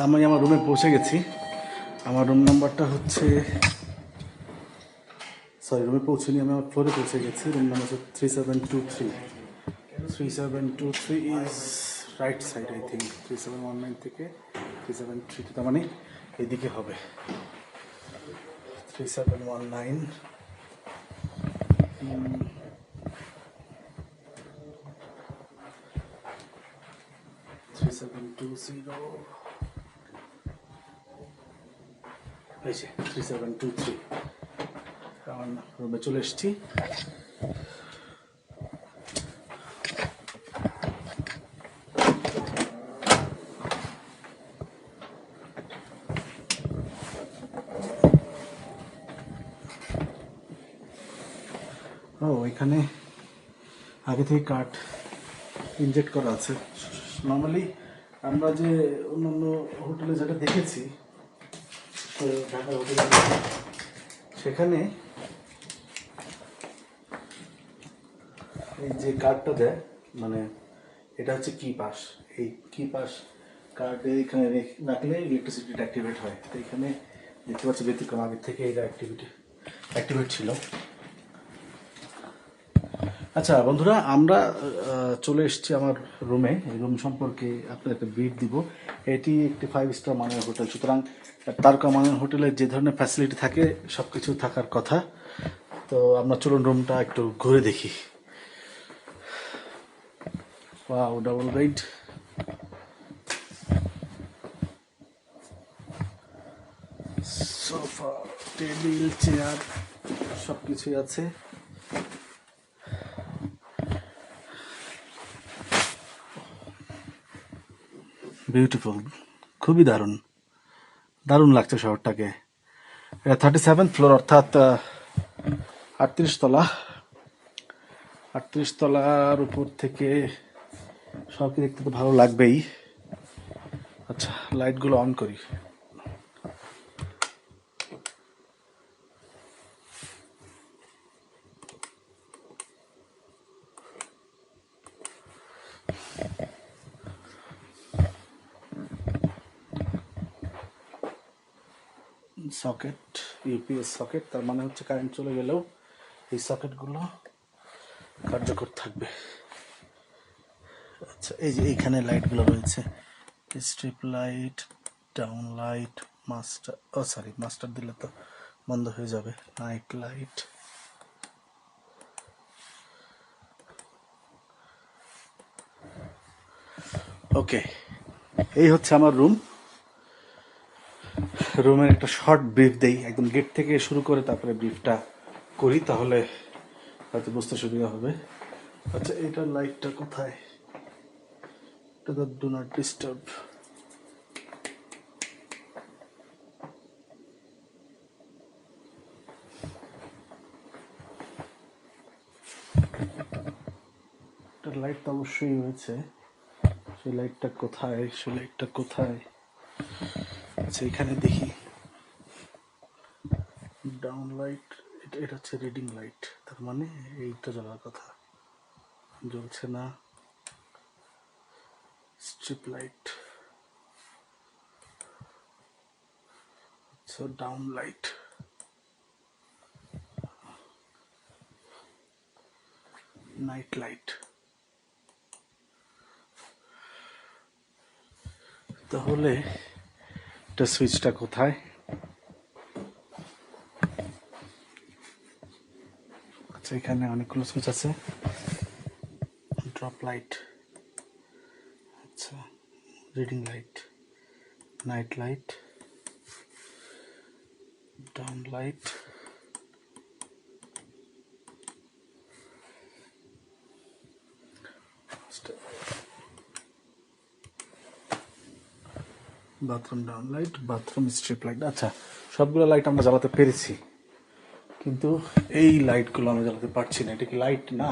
আমি আমার রুমে পৌঁছে গেছি। আমার রুম নাম্বারটা হচ্ছে, সরি রুমে পৌঁছেনি, আমি আমার ফ্লোরে পৌঁছে গেছি। রুম নাম্বার হচ্ছে 3723। 3723 is right side I think. 3719 থেকে 3732, তার মানে এইদিকে হবে 3719। 3720 এই যে 3723। আমার রুমে চলে এসেছি। এখানে আগে থেকে কার্ড ইনজেক্ট করা আছে। নর্মালি আমরা যে অন্যান্য হোটেলে যেটা দেখেছি, ঢাকার হোটেলে, সেখানে এই যে কার্ডটা দেয়, মানে এটা হচ্ছে কি পাস, এই কি পাস কার্ডে এখানে রাখলে ইলেকট্রিসিটিটা অ্যাক্টিভেট হয়। তো এখানে দেখতে পাচ্ছি ব্যতিক্রম, আগের থেকে এটা অ্যাক্টিভেট ছিল। আচ্ছা বন্ধুরা, আমরা চলে এসেছি আমার রুমে। এই রুম সম্পর্কে আপনাদেরকে ব্রিফ দিব। এটি একটি 5 স্টার মানের হোটেল, সুতরাং তারকা মানের হোটেলে যে ধরনের ফ্যাসিলিটি থাকে সব কিছু থাকার কথা। তো আমরা চলুন রুমটা একটু ঘুরে দেখি। Wow, double bed, sofa, table, chair সব কিছুই আছে। বিউটিফুল, খুবই দারুণ লাগছে শহরটাকে। এটা 37th ফ্লোর, অর্থাৎ 38 তলা। 38 তলার উপর থেকে সবকে দেখতে তো ভালো লাগবেই। আচ্ছা, লাইটগুলো অন করি। সকেট, ইউপিএস সকেট, তার মানে হচ্ছে কারেন্ট চলে গেলেও এই সকেটগুলো কার্যকর থাকবে। আচ্ছা, এই যে এইখানে লাইটগুলো রয়েছে, strip light, down light, master দিলে তো বন্ধ হয়ে যাবে, নাইট লাইট। ওকে, এই হচ্ছে আমার রুমের একটা শর্ট ব্রিফ দেই, একদম গেট থেকে শুরু করে তারপরে ব্রিফটা করি, তাহলে হয়তো বুঝতে সুবিধা হবে। আচ্ছা, এইটার লাইটটা কোথায়? এটা তো ডু নট ডিস্টার্ব। এটার লাইট তো অবশ্যই রয়েছে, সেই লাইটটা কোথায়? আচ্ছা, এখানে দেখি ডাউন লাইট, এটা হচ্ছে রিডিং লাইট, তার মানে এইটা জ্বলার কথা, জ্বলছে না। Strip light, so down light, night light. তাহলে এটা সুইচটা কোথায়? আচ্ছা, এখানে অনেকগুলো সুইচ আছে। ড্রপ লাইট, আচ্ছা, reading light, night light, down light, bathroom down light, bathroom strip light. আচ্ছা, সবগুলো লাইট আমরা জ্বালাতে পেরেছি, কিন্তু এই লাইটগুলো আমরা জ্বালাতে পারছি না। এটা কি লাইট না?